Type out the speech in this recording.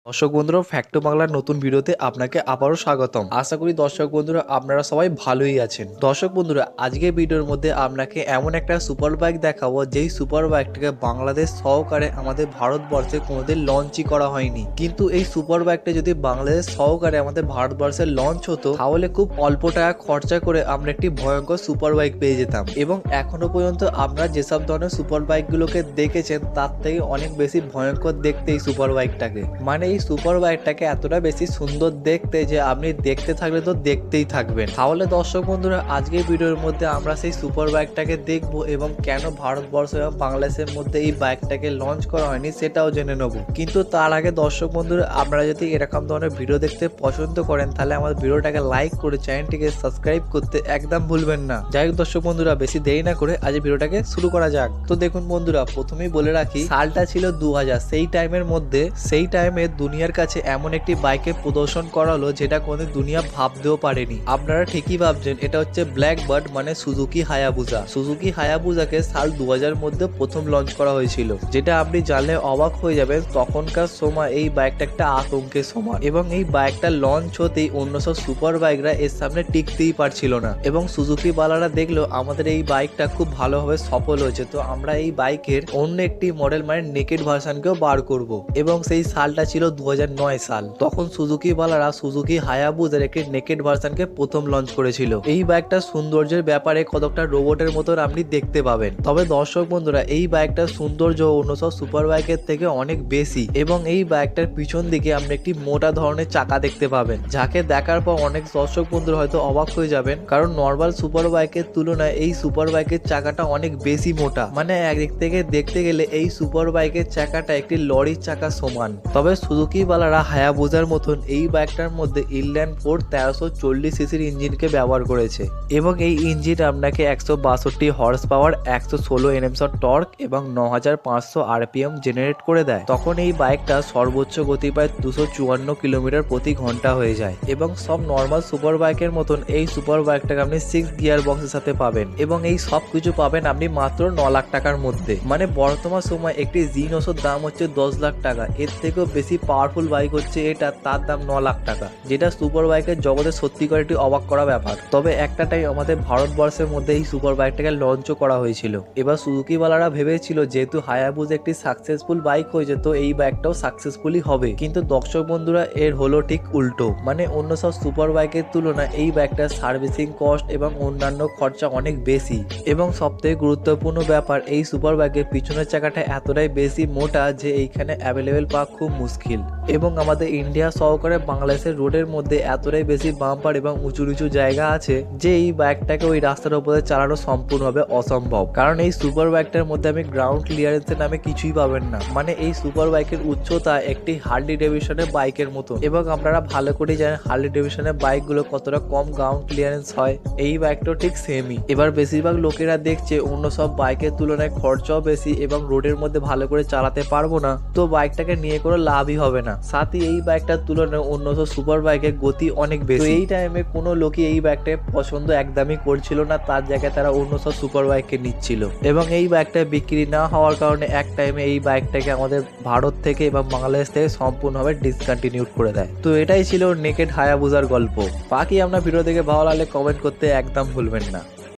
দর্শক বন্ধুরা ফ্যাক্টো বাংলার নতুন ভিডিওতে আপনাকে আবারও স্বাগতম। আশা করি দর্শক বন্ধুরা আপনারা সবাই ভালোই আছেন। দর্শক বন্ধুরা আজকের ভিডিওর মধ্যে আপনাকে এমন একটা সুপার বাইক দেখাবো যেই সুপার বাইকটাকে বাংলাদেশ সহকারে আমাদের ভারতবর্ষে কোনোদিন লঞ্চই করা হয়নি, কিন্তু এই সুপার বাইকটা যদি বাংলাদেশ সহকারে আমাদের ভারতবর্ষে লঞ্চ হতো তাহলে খুব অল্প টাকা খরচা করে আমরা একটি ভয়ঙ্কর সুপার বাইক পেয়ে যেতাম। এবং এখনো পর্যন্ত আপনারা যেসব ধরনের সুপার বাইকগুলোকে দেখেছেন তার থেকে অনেক বেশি ভয়ঙ্কর দেখতে এই সুপার বাইকটাকে। মানে এই সুপার বাইকটাকে এতটা বেশি সুন্দর দেখতে যে আপনি দেখতে থাকলে তো দেখতেই থাকবেন। তাহলে দর্শক বন্ধুরা আজকের ভিডিওর মধ্যে আমরা সেই সুপার বাইকটাকে দেখবো এবং কেন ভারতবর্ষ এবং বাংলাদেশের মধ্যে এই বাইকটাকে লঞ্চ করা হয়নি সেটাও জেনে নেব। কিন্তু তার আগে দর্শক বন্ধুরা আপনারা যদি এরকম ধরনের ভিডিও দেখতে পছন্দ করেন তাহলে আমার ভিডিওটাকে লাইক করে চ্যানেলটিকে সাবস্ক্রাইব করতে একদম ভুলবেন না। যাই হোক দর্শক বন্ধুরা বেশি দেরি না করে আজ ভিডিওটাকে শুরু করা যাক। তো দেখুন বন্ধুরা প্রথমেই বলে রাখি সালটা ছিল 2000। সেই টাইমের মধ্যে সেই টাইমে দুনিয়ার কাছে এমন একটি বাইকের প্রদর্শন করা হলো যেটা কোনো দুনিয়া ভাবতেও পারেনি। আপনারা ঠিকই ভাবছেন এটা হচ্ছে ব্ল্যাক বার্ড মানে সুজুকি হায়াবুসা। সুজুকি হায়াবুসাকে সাল 2000 মধ্যে প্রথম লঞ্চ করা হয়েছিল, যেটা আপনি জানলে অবাক হয়ে যাবেন। তখনকার সময় এই বাইকটা একটা আতঙ্কের সমান এবং এই বাইকটা লঞ্চ হতেই অন্য সব সুপার বাইকরা এর সামনে টিকতেই পারছিল না এবং সুজুকি বালারা দেখলো আমাদের এই বাইকটা খুব ভালোভাবে সফল হয়েছে, তো আমরা এই বাইকের অন্য একটি মডেল মানে নেকেড ভার্সনকেও বার করব। এবং সেই সালটা ছিল 2009 সাল। তখন সুজুকি বালারা সুজুকি হায়াবুসার একটি নেকেড ভার্সনকে প্রথম লঞ্চ করেছিল। এই বাইকটার সৌন্দর্যের ব্যাপারে কতটা রোবটের মতন আপনি দেখতে পাবেন। তবে দর্শক বন্ধুরা এই বাইকটার সৌন্দর্য অন্য সব সুপার বাইকের থেকে অনেক বেশি এবং এই বাইকটার পিছন দিকে আপনি একটি মোটা ধরনের চাকা দেখতে পাবেন, যাকে দেখার পর অনেক দর্শক বন্ধুরা হয়তো অবাক হয়ে যাবেন, কারণ নর্মাল সুপার বাইকের তুলনায় এই সুপার বাইকের চাকাটা অনেক বেশি মোটা। মানে একদিক থেকে দেখতে গেলে এই সুপার বাইকের চাকাটা একটি লরির চাকা সমান। তবে সুজুকি বালারা হায়াবুসার মতন এই বাইকটার মধ্যে ইনল্যান্ড 4 1340 সিসির ইঞ্জিনকে ব্যবহার করেছে এবং এই ইঞ্জিন আপনাকে 162 হর্স পাওয়ার 116 এনএম টর্ক এবং 9500 আরপিএম জেনারেট করে দেয়। তখন এই বাইকটা সর্বোচ্চ গতি প্রায় 254 কিলোমিটার প্রতি ঘন্টা হয়ে যায় এবং সব নর্মাল সুপার বাইকের মতন এই সুপার বাইকটাকে আপনি 6 গিয়ার বক্সের সাথে পাবেন এবং এই সব কিছু পাবেন আপনি মাত্র 9 লাখ টাকার মধ্যে। মানে বর্তমান সময় একটি জিনোসোর দাম হচ্ছে 10 লাখ টাকা, এর থেকেও বেশি পাওয়ারফুল বাইক হচ্ছে এটা, তার দাম 9 লাখ টাকা, যেটা সুপার বাইকের জগতে সত্যি করে একটি অবাক করা ব্যাপার। তবে একটা টাইম আমাদের ভারতবর্ষের মধ্যে এই সুপার বাইকটাকে লঞ্চও করা হয়েছিল। এবার সুজুকি বালারা ভেবেছিল যেহেতু হায়াবুসা একটি সাকসেসফুল বাইক হয়েছে তো এই বাইকটাও সাকসেসফুলি হবে, কিন্তু দর্শক বন্ধুরা এর হলো ঠিক উল্টো। মানে অন্য সব সুপার বাইকের তুলনায় এই বাইকটার সার্ভিসিং কস্ট এবং অন্যান্য খরচা অনেক বেশি এবং সবথেকে গুরুত্বপূর্ণ ব্যাপার এই সুপার বাইকের পিছনের চাকাটা এতটাই বেশি মোটা যে এইখানে অ্যাভেলেবেল পাওয়া খুব মুশকিল এবং আমাদের ইন্ডিয়া সহকারে বাংলাদেশের রোডের মধ্যে এতটাই বেশি বাম্পার এবং উঁচু নিচু জায়গা আছে যে এই বাইকটাকে ওই রাস্তার উপরে চালানো সম্পূর্ণভাবে অসম্ভব। কারণ এই সুপার বাইকটার মধ্যে আমি গ্রাউন্ড ক্লিয়ারেন্সের নামে কিছুই পাবেন না। মানে এই সুপার বাইকের উচ্চতা একটি হার্লি ডেভিশনের বাইকের মতো এবং আপনারা ভালো করে জানেন হার্লি ডেভিশনের বাইকগুলো কতটা কম গ্রাউন্ড ক্লিয়ারেন্স হয়, এই বাইকটাও ঠিক সেমই। এবার বেশিরভাগ লোকেরা দেখছে অন্য সব বাইকের তুলনায় খরচাও বেশি এবং রোডের মধ্যে ভালো করে চালাতে পারবো না, তো বাইকটাকে নিয়ে কোনো লাভই হবে না। সাথে এই বাইকটার তুলনায় অন্য সব সুপার বাইকের গতি অনেক বেশি। এই টাইমে কোনো লোকই এই বাইকটা পছন্দ একদমই করছিল না, তার জায়গায় তারা অন্য সব সুপার বাইককে নিচ্ছিল এবং এই বাইকটা বিক্রি না হওয়ার কারণে এক টাইমে এই বাইকটাকে আমাদের ভারত থেকে এবং বাংলাদেশ থেকে সম্পূর্ণভাবে ডিসকন্টিনিউড করে দেয়। তো এটাই ছিল নেকেড হায়াবুসার গল্প। বাকি আপনার ভিডিও দেখে ভালো লাগলে কমেন্ট করতে একদম ভুলবেন না।